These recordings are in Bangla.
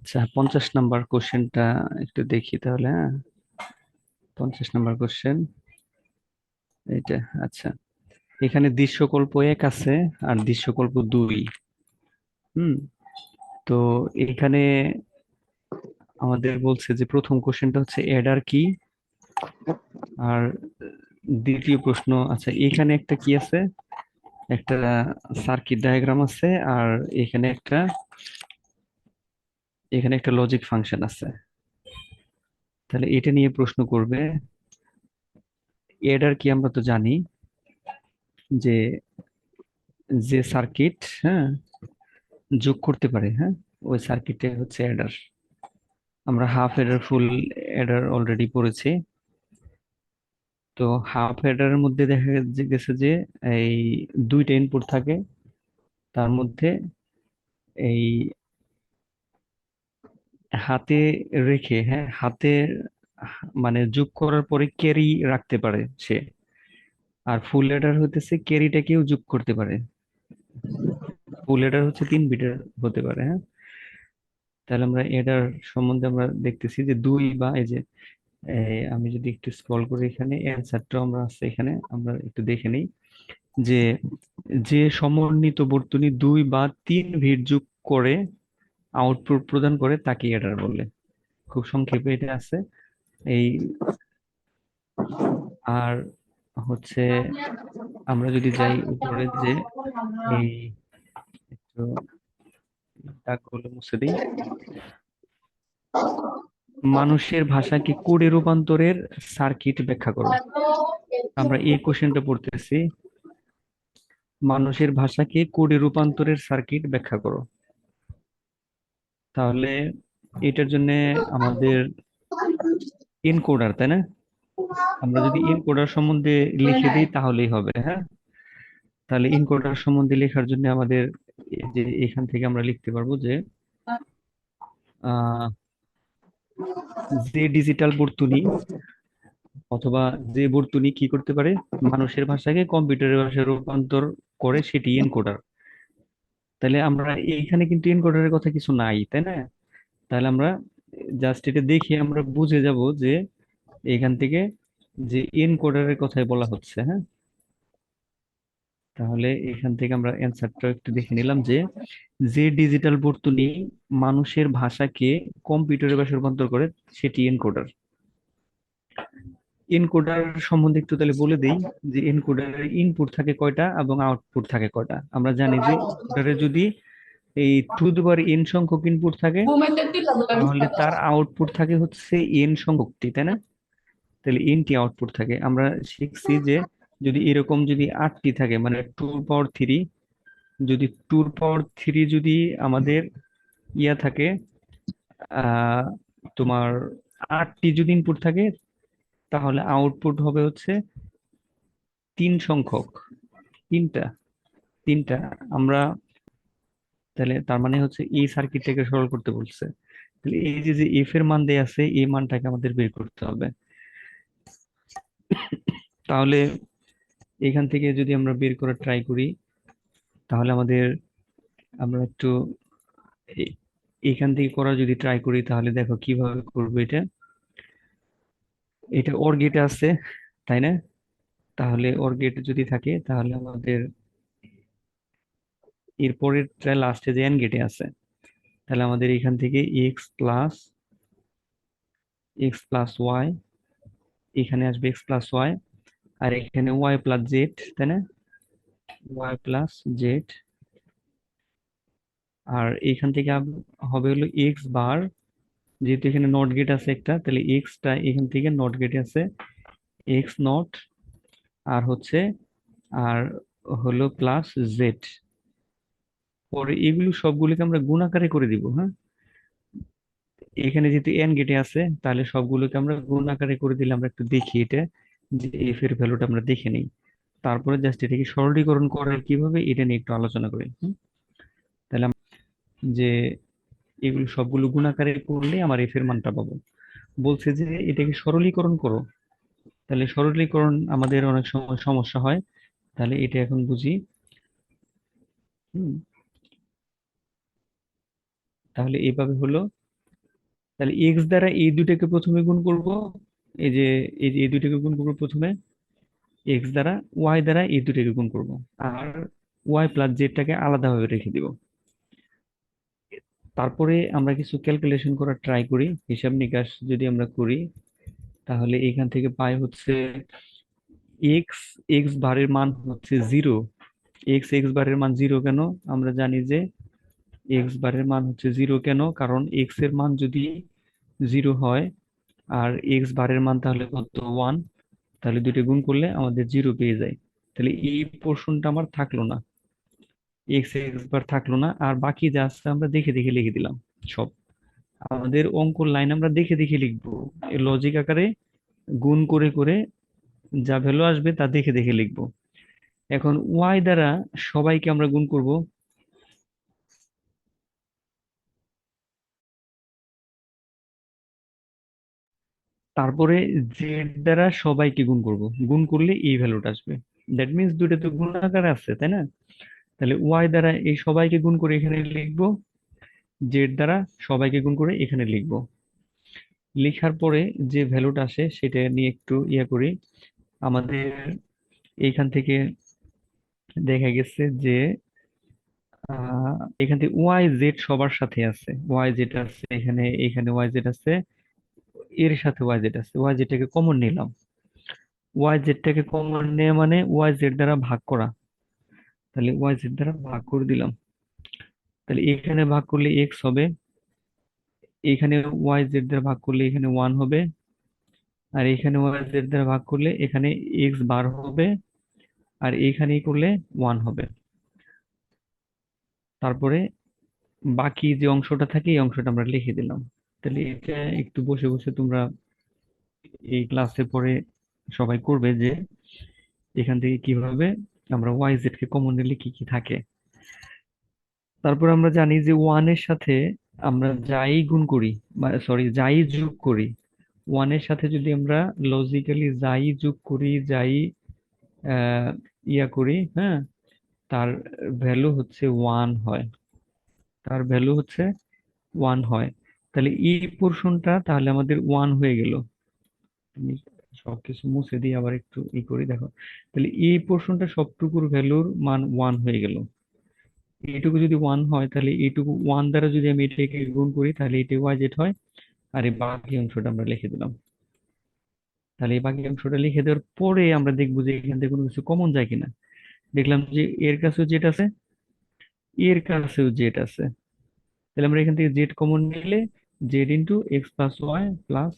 আচ্ছা, 50 নাম্বার কোশ্চেনটা একটু দেখি তাহলে। হ্যাঁ, 50 নাম্বার কোশ্চেন এইটা। আচ্ছা, এখানে দৃশ্যকল্প 1 আছে আর দৃশ্যকল্প 2। হুম। তো এখানে আমাদের বলছে যে প্রথম কোশ্চেনটা হচ্ছে অ্যাডার কি, আর দ্বিতীয় প্রশ্ন, আচ্ছা এখানে একটা কি আছে, একটা সার্কিট ডায়াগ্রাম আছে, আর এখানে একটা লজিক ফাংশন আছে। তাহলে এটা নিয়ে প্রশ্ন করবে। অ্যাডার কি আমরা তো জানি যে যে সার্কিট, হ্যাঁ, যোগ করতে পারে, হ্যাঁ, ওই সার্কিটে হচ্ছে অ্যাডার। আমরা হাফ অ্যাডার ফুল অ্যাডার অলরেডি পড়েছি। তো হাফ অ্যাডারের মধ্যে দেখা গেছে যে এই দুইটা ইনপুট থাকে, তার মধ্যে এই হাতে রেখে, হ্যাঁ, হাতে মানে যোগ করার পরে ক্যারি রাখতে পারে সে। আর ফুল অ্যাডার হতেছে ক্যারিটাকেও যোগ করতে পারে। ফুল অ্যাডার হচ্ছে 3 বিটের হতে পারে, হ্যাঁ। তাহলে আমরা অ্যাডার সম্বন্ধে আমরা দেখতেছি যে দুই বা এই যে আমি যদি একটু স্ক্রল করি, এখানে অ্যান্সারটা আমরা আছে, এখানে আমরা একটু দেখে নিই যে যে সমন্বিত বর্তনী 2 বা 3 বিট যোগ করে আউটপুট প্রদান করে তাকে অ্যাডার বলে। খুব সংক্ষেপে এটা আছে এই। আর হচ্ছে আমরা যদি যাই উপরে যে এই একটু দাগগুলো মুছে দিই। মানুষের ভাষাকে কোডে রূপান্তরের সার্কিট ব্যাখ্যা করো। আমরা এই কোশ্চেনটা পড়তেছি, মানুষের ভাষাকে কোডে রূপান্তরের সার্কিট ব্যাখ্যা করো। তাহলে এটার জন্য আমাদের এনকোডার, তাই না? আমরা যদি এনকোডার সম্বন্ধে লিখে দিই তাহলেই হবে, হ্যাঁ। তাহলে এনকোডার সম্বন্ধে লেখার জন্য আমাদের এই যে এখান থেকে আমরা লিখতে পারবো যে আহ, যে ডিজিটাল বর্তনী অথবা যে বর্তনী কি করতে পারে, মানুষের ভাষাকে কম্পিউটারের ভাষায় রূপান্তর করে, সেটি এনকোডার। তাহলে আমরা এইখানে কিন্তু এনকোডারের কথা কিছু নাই, তাই না? তাহলে আমরা জাস্ট এটা দেখে আমরা বুঝে যাব যে এখান থেকে যে এনকোডারের কথাই বলা হচ্ছে, হ্যাঁ। তাহলে এখান থেকে আমরা অ্যান্সারটা একটু দেখে নিলাম যে যে ডিজিটাল বর্তনী মানুষের ভাষাকে কম্পিউটারের ভাষায় রূপান্তর করে সেটি এনকোডার। এনকোডার সম্বন্ধে একটু তাহলে বলে দেই যে এনকোডারের ইনপুট থাকে কয়টা এবং আউটপুট থাকে কয়টা। আমরা জানি যে এনকোডারে যদি এই টু দি পাওয়ার এন সংখ্যক ইনপুট থাকে, তাহলে তার আউটপুট থাকে হচ্ছে এন সংখ্যকটি, তাই না? তাহলে এনটি আউটপুট থাকে। আমরা শিখছি যে যদি এরকম যদি 8টি থাকে, মানে 2 পাওয়ার 3, যদি 2 পাওয়ার 3 যদি আমাদের ইয়া থাকে, আহ তোমার 8টি যদি ইনপুট থাকে, তাহলে আউটপুট হবে হচ্ছে 3 সংখ্যক, তিনটা তিনটা। আমরা তাহলে তার মানে হচ্ছে এই সার্কিটটাকে সরল করতে বলছে। তাহলে এই যে যে এফ এর মান দেয়া আছে, এই মানটাকে আমাদের বের করতে হবে। তাহলে এখান থেকে যদি আমরা বের করার ট্রাই করি, তাহলে আমরা একটু এ- এখান থেকে করার যদি ট্রাই করি, তাহলে দেখো কিভাবে করবো এটা। এটা ওর গেটে আছে, তাই না? তাহলে ওর গেট যদি থাকে, তাহলে আমাদের এরপরের লাস্টে যে এন গেটে আছে, তাহলে আমাদের এখান থেকে এক্স প্লাস ওয়াই, এখানে আসবে এক্স প্লাস ওয়াই, আর এখানে ওয়াই প্লাস জেড, তাই না? Y plus Z. আর এখান থেকে হবে হলো এক্স বার, যেহেতু এখানে নট গেট আছে একটা, তাহলে এক্সটা এখান থেকে নট গেটে আছে, এক্স নট। আর হচ্ছে আর হলো প্লাস জেড। পরে এগুলো সবগুলোকে আমরা গুণাকারে করে দিব, হ্যাঁ। এখানে যেহেতু এন গেটে আছে, তাহলে সবগুলোকে আমরা গুণ আকারে করে দিলে আমরা একটু দেখি এটা, যে এফ এর ভ্যালুটা আমরা দেখে নিই। তারপরে জাস্ট এটাকে সরলীকরণ করে কিভাবে এটা নিয়ে একটু আলোচনা করি, হুম? তাহলে যে এগুলো সবগুলো গুণ আকারে করলে আমার এফ এর মানটা পাবো। বলছে যে এটাকে সরলীকরণ করো। তাহলে সরলীকরণ আমাদের অনেক সময় সমস্যা হয়। তাহলে এটা এখন বুঝি। হুম। তাহলে এইভাবে হলো তাহলে এক্স দ্বারা এই দুটাকে প্রথমে গুণ করব, এই যে এই দুটাকে গুণ করবো প্রথমে এক্স দ্বারা, ওয়াই দ্বারা এই দুটাকে গুণ করব, আর ওয়াই প্লাস জেডটাকে আলাদাভাবে রেখে দিব। তারপরে আমরা কিছু ক্যালকুলেশন করার ট্রাই করি, হিসাব নিকাশ যদি আমরা করি, তাহলে এখান থেকে পাই হচ্ছে এক্স, এক্স বারের মান হচ্ছে জিরো। এক্স বারের মান জিরো কেন? আমরা জানি যে এক্স বারের মান হচ্ছে জিরো কেন, কারণ এক্স এর মান যদি জিরো হয় আর এক্স বারের মান তাহলে কত, ওয়ান, তাহলে দুইটা গুণ করলে আমাদের জিরো পেয়ে যায়। তাহলে এই পোর্শনটা আমার থাকলো না, এক্স এক্স বার থাকলো না, আর বাকি যা আছে আমরা দেখে দেখে লিখে দিলাম সব। আমাদের অঙ্কর লাইন আমরা দেখে দেখে লিখবো, লজিক আকারে গুণ করে করে যা ভ্যালু আসবে তা দেখে দেখে লিখবো। এখন ওয়াই দ্বারা সবাইকে আমরা গুণ করব, তারপরে জেড দ্বারা সবাইকে গুণ করব, গুণ করলে এই ভ্যালুটা আসবে। দ্যাট মিন্স দুটো তো গুণ আকারে আছে, তাই না? তাহলে ওয়াই দ্বারা এই সবাইকে গুণ করে এখানে লিখবো, জেড দ্বারা সবাইকে গুণ করে এখানে লিখবো। লেখার পরে যে ভ্যালুটা আসে সেটা নিয়ে একটু ইয়া করি। আমাদের এইখান থেকে দেখা গেছে যে এখান থেকে ওয়াই জেড সবার সাথে আছে, ওয়াই জেড আছে এখানে, এখানে ওয়াই জেড আছে, এর সাথে ওয়াই জেড আছে, ওয়াই জেডটাকে কমন নিলাম। ওয়াই জেডটাকে কমন নেওয়া মানে ওয়াই জেড দ্বারা ভাগ করা, তাহলে ওয়াই জেড দ্বারা ভাগ করে দিলাম। তাহলে এখানে ভাগ করলে এক্স হবে, এখানে ওয়াই জেড দ্বারা ভাগ করলে এখানে ওয়ান হবে, আর এখানে ওয়াই জেড দ্বারা ভাগ করলে এখানে এক্স বার হবে, আর এইখানেই করলে ওয়ান হবে। তারপরে বাকি যে অংশটা থাকে এই অংশটা আমরা লিখে দিলাম। তাহলে এটা একটু বসে বসে তোমরা এই ক্লাসে পরে সবাই করবে যে এখান থেকে কিভাবে আমরা ওয়াই জেড কে কমন নিলে কি কি থাকে। তারপর আমরা জানি যে ওয়ান এর সাথে আমরা যাই গুণ করি, সরি যাই যোগ করি, ওয়ান এর সাথে যদি আমরা লজিক্যালি যাই যোগ করি, যাই আহ, ইয়া করি, হ্যাঁ, তার ভ্যালু হচ্ছে ওয়ান হয়, তার ভ্যালু হচ্ছে ওয়ান হয়। তাহলে এই পোর্শনটা তাহলে আমাদের ওয়ান হয়ে গেল। আমি সবকিছু মুছে দিয়ে আবার একটু করি, দেখো। তাহলে এই পোর্শনটা সবটুকুর ভ্যালুর মান ওয়ান হয়ে গেল। এইটুকু যদি ওয়ান হয় তাহলে এইটুকু ওয়ান দ্বারা যদি আমি এটাকে গুণ করি তাহলে এটা ওয়াই জেড হয়, আর এই বাকি অংশটা আমরা লিখে দিলাম। তাহলে এই বাকি অংশটা লিখে দেওয়ার পরে আমরা দেখবো যে এখান থেকে কোনো কিছু কমন যায় কিনা। দেখলাম যে এর কাছেও জেড আছে, এর কাছেও জেড আছে, তাহলে আমরা এখান থেকে জেড কমন নিলে Z into X plus Y plus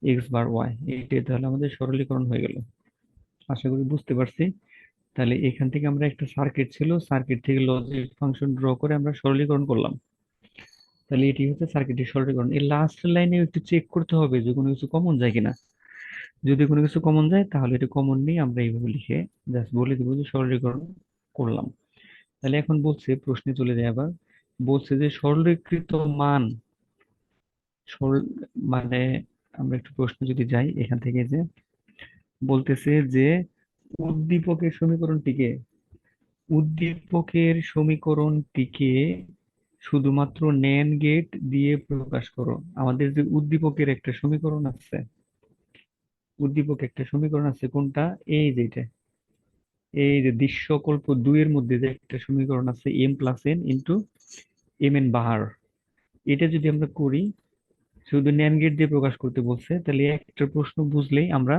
X bar Y, এইটাই তাহলে আমাদের সরলীকরণ হয়ে গেল। আশা করি বুঝতে পারছি। তাহলে এখান থেকে আমরা একটা সার্কিট ছিল, সার্কিট থেকে লজিক ফাংশন ড্র করে আমরা সরলীকরণ করলাম। তাহলে এটি হচ্ছে সার্কিটের সরলীকরণ। এই লাস্ট লাইনে একটু চেক করতে হবে যে কোনো কিছু কমন যায় কিনা। যদি কোনো কিছু কমন যায় তাহলে এটা কমন নিয়ে আমরা এইভাবে লিখে জাস্ট বলে দিব যে সরলীকরণ করলাম। তাহলে এখন বলছে, প্রশ্নে চলে যায় আবার, বলছে যে সরলীকৃত মান, সরল মানে, আমরা একটু প্রশ্ন যদি যাই এখান থেকে, যে বলতেছে যে উদ্দীপকের সমীকরণটিকে, উদ্দীপকের সমীকরণটিকে শুধুমাত্র NAND গেট দিয়ে প্রকাশ করো। আমাদের যে উদ্দীপকের একটা সমীকরণ আছে, উদ্দীপক একটা সমীকরণ আছে কোনটা, এই যেটা, এই যে দৃশ্যকল্প দুইয়ের মধ্যে যে একটা সমীকরণ আছে M plus N into M N বাহার, এটা যদি আমরা করি, শুধু NAND গেট দিয়ে প্রকাশ করতে বলছে, তাহলে একটা প্রশ্ন বুঝলেই আমরা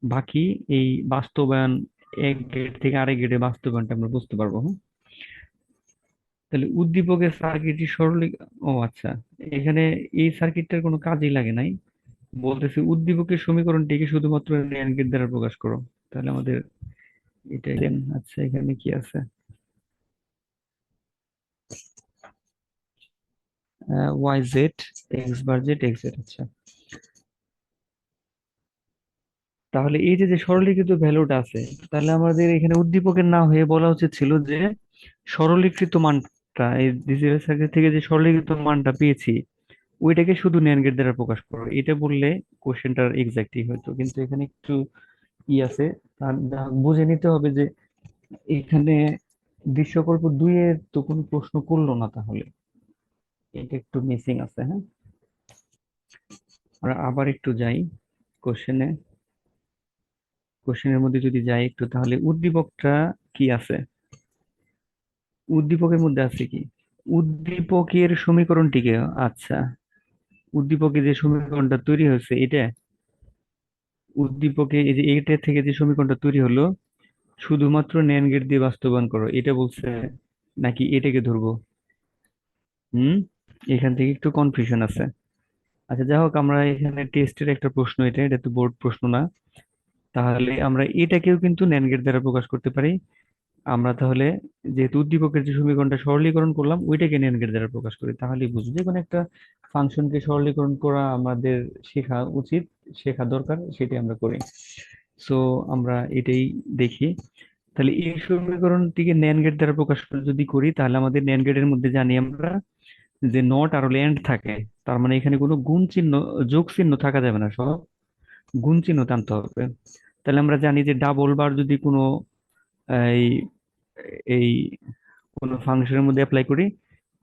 বাকি এই বাস্তবায়ন, এক গেট থেকে আরেক গেটে বাস্তবায়নটা আমরা বুঝতে পারবো। হ্যাঁ, তাহলে উদ্দীপকের সার্কিটটি সরলী, ও আচ্ছা, এখানে এই সার্কিটটার কোনো কাজই লাগে নাই, বলতেছে উদ্দীপকের সমীকরণটিকে শুধুমাত্র NAND গেট দ্বারা প্রকাশ করো। তাহলে আমাদের এটাই দেন। আচ্ছা, এখানে কি আছে, Y Z x bar Z x Z, আচ্ছা। তাহলে এই যে যে সরলীকৃত ভ্যালুটা আছে, তাহলে আমাদের এখানে উদ্দীপকের না হয়ে বলা উচিত ছিল যে সরলীকৃত মানটা, এই ডিজিটাল সার্কিট থেকে যে সরলীকৃত মানটা পেয়েছি ওইটাকে শুধু NAND গেট দ্বারা প্রকাশ করো, এটা বললে কোশ্চেনটার এক্সাক্টই হতো। কিন্তু এখানে একটু আছে, তার যা বুঝে নিতে হবে যে এখানে দৃশ্যকল্প দুইয়ের তো কোনো প্রশ্ন করলো না, তাহলে এটা একটু মিসিং আছে। হ্যাঁ, আমরা আবার একটু যাই কোশ্চেনে। কোশ্চেনের মধ্যে যদি যাই একটু, তাহলে উদ্দীপকটা কি আছে? উদ্দীপকের মধ্যে আছে কি? উদ্দীপকের সমীকরণটিকে, আচ্ছা, উদ্দীপকে যে সমীকরণটা তৈরি হয়েছে এটা, উদ্দীপকে এই যে এটা থেকে যে সমীকরণটা তৈরি হলো, শুধুমাত্র ন্যান্ড গেট দিয়ে বাস্তবায়ন করো এটা বলছে, নাকি এটাকে ধরবো? হুম, এখান থেকে একটু কনফিউশন আছে। আচ্ছা, যাই হোক, আমরা এখানে টেস্টের একটা প্রশ্ন, এটা এটা তো বোর্ড প্রশ্ন না। তাহলে আমরা এটাকেও কিন্তু ন্যান্ড গেট দ্বারা প্রকাশ করতে পারি। আমরা তাহলে, যেহেতু উদ্দীপকের যে সমীকরণটা সরলীকরণ করলাম ওইটাকে ন্যান্ড গেট দ্বারা প্রকাশ করি, তাহলেই বুঝবো যে কোনো একটা ফাংশনকে সরলীকরণ করা আমাদের শেখা উচিত, শেখা দরকার, সেটাই আমরা করি। সো আমরা এটাই দেখি। তাহলে এই সমীকরণটিকে ন্যান্ড গেট দ্বারা প্রকাশ যদি করি, তাহলে আমাদের ন্যান্ড গেটের মধ্যে জানি আমরা যে নট আর হলে এন্ড থাকে। তার মানে এখানে কোনো গুণ চিহ্ন, যোগ চিহ্ন থাকা যাবে না, সব গুণ চিহ্ন টানতে হবে। তাহলে আমরা জানি যে ডাবল বার যদি কোনো এই এই কোনো ফাংশনের মধ্যে অ্যাপ্লাই করি,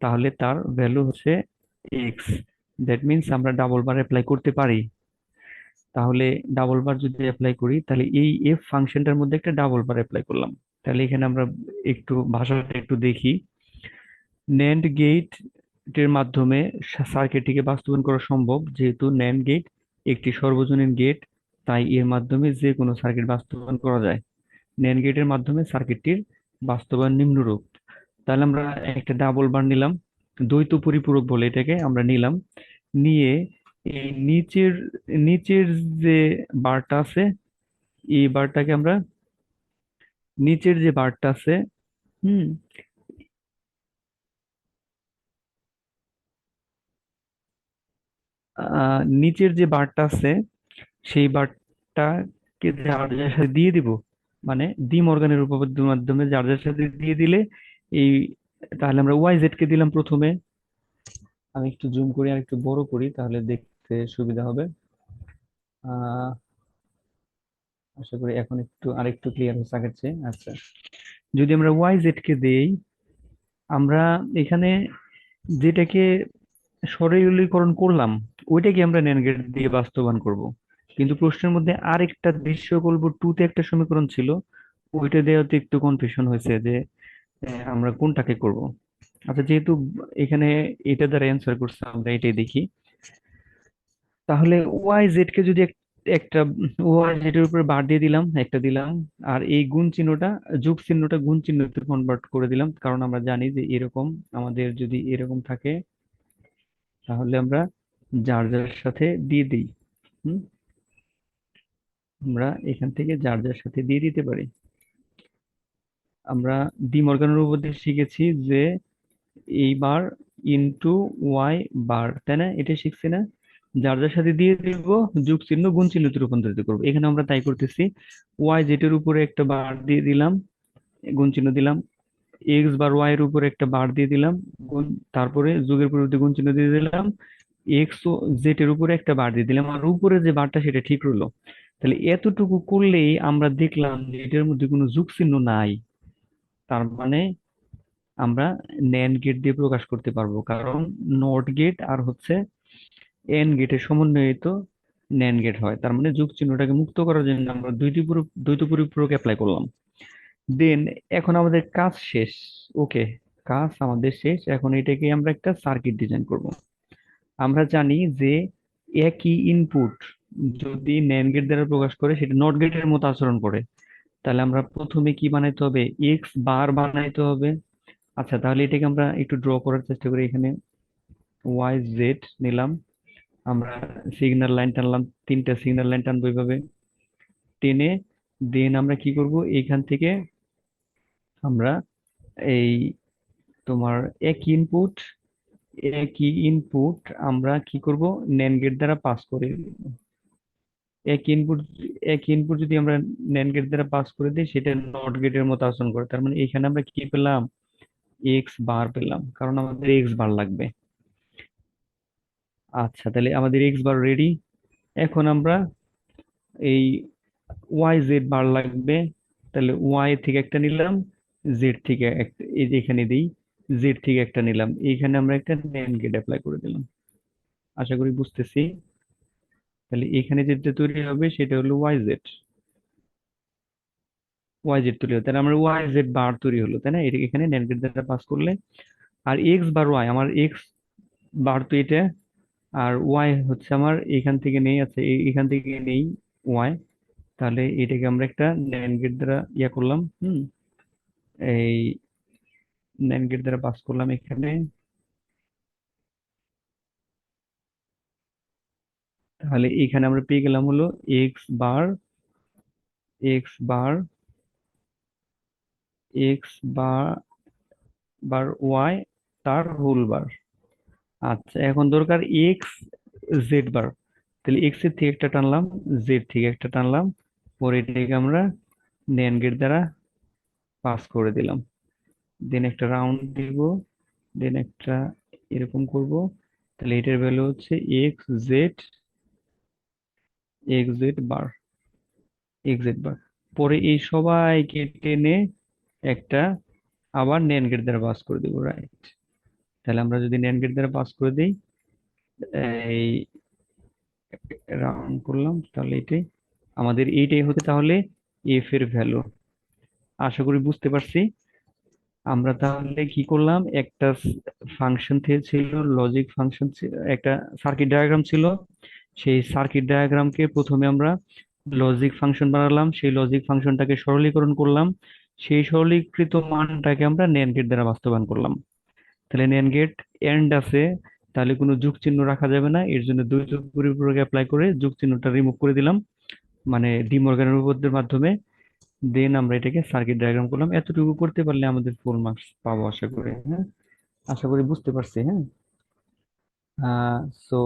তাহলে তার ভ্যালু হচ্ছে এক্স। দ্যাট মিনস আমরা ডাবল বার অ্যাপ্লাই করতে পারি। তাহলে ডাবল বার যদি অ্যাপ্লাই করি, তাহলে এই এফ ফাংশনটার মধ্যে একটা ডাবল বার অ্যাপ্লাই করলাম। তাহলে এখানে আমরা একটু ভাষাটা একটু দেখি। ন্যান্ড গেট এর মাধ্যমে সার্কিটটিকে বাস্তবায়ন করা সম্ভব, যেহেতু ন্যান্ড গেট একটি সর্বজনীন গেট, তাই এর মাধ্যমে যে কোনো সার্কিট বাস্তবায়ন করা যায়। ন্যান্ড গেটের মাধ্যমে সার্কিটটির বাস্তবায়ন নিম্নরূপ। তাহলে আমরা একটা ডাবল বার নিলাম, দ্বৈত পরিপূরক বলে এটাকে আমরা নিলাম। নিয়ে এই নিচের নিচের যে বারটা আছে, এই বারটাকে আমরা, নিচের যে বারটা আছে, হুম, নিচের যে বারটা আছে সেই বারটাকে যার যার সাথে দিয়ে দিব, মানে ডি মর্গানের উপপাদ্যের মাধ্যমে যার যার সাথে দিয়ে দিলে এই, তাহলে আমরা ওয়াই জেড কে দিলাম প্রথমে। আমি একটু জুম করি আর একটু বড় করি, তাহলে দেখতে সুবিধা হবে। আহ আশা করি এখন একটু আরেকটু ক্লিয়ার হচ্ছে আগের চেয়ে। আচ্ছা, যদি আমরা ওয়াই জেড কে দেই, আমরা এখানে যেটাকে সরলীকরণ করলাম ওইটাকে আমরা ন্যান্ড গেট দিয়ে বাস্তবায়ন করব। কিন্তু প্রশ্নের মধ্যে আরেকটা দৃশ্য কল্প টু তে একটা সমীকরণ ছিল, ওইটা দেওয়াতে একটু কনফিউশন হয়েছে যে আমরা কোনটাকে করব। আচ্ছা, যেহেতু এখানে এটা দ্বারা অ্যান্সার করছে, আমরা এটাই দেখি। তাহলে ওয়াই জেড কে যদি একটা ওয়াই জেড এর উপরে বার দিয়ে দিলাম, একটা দিলাম, আর এই গুণ চিহ্নটা, যোগ চিহ্নটা গুণ চিহ্নতে কনভার্ট করে দিলাম, কারণ আমরা জানি যে এরকম, আমাদের যদি এরকম থাকে তাহলে আমরা যার যার সাথে দিয়ে দিই। হুম, আমরা এখান থেকে যার যার সাথে দিয়ে দিতে পারি। আমরা ডি মর্গানের উপর দিয়ে শিখেছি যে এই বার ইনটু ওয়াই বার, তাই না? এটা শিখছি না? যার যার সাথে দিয়ে দিব, যোগ চিহ্ন গুণ চিহ্নতে রূপান্তরিত করবো, এখানে আমরা তাই করতেছি। ওয়াই জেড এর উপরে একটা বার দিয়ে দিলাম, গুণ চিহ্ন দিলাম। এক্স বার ওয়াই এর উপরে একটা বার দিয়ে দিলাম, গুণ, তারপরে যোগের পরিবর্তে গুণ চিহ্ন দিয়ে দিলাম। এক্স ও জেড এর উপরে একটা বার দিয়ে দিলাম, আর উপরে যে বারটা সেটা ঠিক রইলো। তাহলে এতটুকু করলেই আমরা দেখলাম যে এটার মধ্যে কোনো যোগ চিহ্ন নাই। তার মানে আমরা ন্যান্ড গেট দিয়ে প্রকাশ করতে পারবো, কারণ নট গেট আর হচ্ছে এন্ড গেটের সমন্বয়িত ন্যান্ড গেট হয়। তার মানে যোগ চিহ্নটাকে মুক্ত করার জন্য আমরা দ্বৈত পরিপূরক অ্যাপ্লাই করলাম। দেন এখন আমাদের কাজ শেষ। ওকে, কাজ আমাদের শেষ। এখন এটাকে আমরা একটা সার্কিট ডিজাইন করব। আমরা জানি যে একই ইনপুট যদি ন্যান্ড গেট দ্বারা প্রকাশ করে সেটা নট গেটের মতো আচরণ করে। তাহলে আমরা প্রথমে কি বানাইতে হবে? এক্স বার বানাইতে হবে। আচ্ছা, তাহলে এটাকে আমরা একটু ড্র করার চেষ্টা করি। এখানে ওয়াই জেড নিলাম, আমরা সিগন্যাল লাইন টানলাম, তিনটা সিগন্যাল লাইন টানবো এইভাবে টেনে। দেন আমরা কি করব, এইখান থেকে আমরা এই তোমার এক ইনপুট আমরা কি করব, ন্যান্ড গেট দ্বারা পাস করে দিব। এক ইনপুট এক ইনপুট যদি আমরা ন্যান্ড গেট দ্বারা পাস করে দিই, সেটা নট গেটের মতো আচরণ করে। তার মানে এখানে আমরা কি পেলাম? এক্স বার পেলাম, কারণ আমাদের এক্স বার লাগবে। আচ্ছা, তাহলে আমাদের এক্স বার রেডি। এখন আমরা এই ওয়াই জেড বার লাগবে। তাহলে ওয়াই থেকে একটা নিলাম, জেড থেকে একটা, এই যে এখানে দিই, জেড থেকে একটা নিলাম, এইখানে আমরা একটা NAND গেট অ্যাপ্লাই করে দিলাম। আশা করি বুঝতেছি। তাহলে এখানে যেটা তৈরি হবে সেটা হলো ওয়াই জেড। ওয়াই জেড তৈরি হবে, তাহলে আমার ওয়াই জেড বার তৈরি হলো, তাই না? এটা এখানে ন্যান্ড গেট দ্বারা পাস করলে। আর এক্স বার ওয়াই, আমার এক্স বার তো এটা, আর ওয়াই হচ্ছে আমার এখান থেকে নেই, আছে এখান থেকে নেই ওয়াই। তাহলে এটাকে আমরা একটা ন্যান্ড গেট দ্বারা ইয়া করলাম, এই ন্যান্ড গেট দ্বারা পাস করলাম এখানে। তাহলে এখানে আমরা পেয়ে গেলাম হলো x bar, x bar, x bar বার ওয়াই তার হোল বার। আচ্ছা, এখন দরকার এক্স জেড বার। তাহলে এক্স এর থেকে একটা টানলাম, জেড থেকে একটা টানলাম, পরে এটাকে আমরা NAND গেট দ্বারা পাস করে দিলাম। দেন একটা রাউন্ড দিব, দেন একটা এরকম করব। তাহলে এটার ভ্যালু হচ্ছে x Z bar, x Z bar. পরে এই সবাইকে টেনে একটা আবার NAND গেট দ্বারা পাস করে দিব, রাইট? তাহলে আমরা যদি NAND গেট দ্বারা পাস করে দিই, এই রাউন্ড করলাম, তাহলে এটাই আমাদের, এইটাই হতে তাহলে এফ এর ভ্যালু। আশা করি বুঝতে পারছি। আমরা তাহলে কি করলাম, একটা ফাংশন ছিল, লজিক ফাংশন ছিল, একটা সার্কিট ডায়াগ্রাম ছিল। সেই সার্কিট ডায়াগ্রামকে প্রথমে আমরা লজিক ফাংশন বানালাম, সেই লজিক ফাংশনটাকে সরলীকরণ করলাম, সেই সরলীকৃত মানটাকে আমরা NAND গেট দ্বারা বাস্তবায়ন করলাম। তাহলে NAND গেট এন্ড আছে, তাহলে কোনো যুগ চিহ্ন রাখা যাবে না, এর জন্য দ্বৈত পরিপূরক অ্যাপ্লাই করে যুগ চিহ্নটা রিমুভ করে দিলাম, মানে ডি মর্গানের উপপাদ্যের মাধ্যমে। দেন আমরা এটাকে সার্কিট ডায়াগ্রাম করলাম। এতটুকু করতে পারলে আমাদের ফুল মার্কস পাবো আশা করি। হ্যাঁ, আশা করি বুঝতে পারছি। হ্যাঁ। সো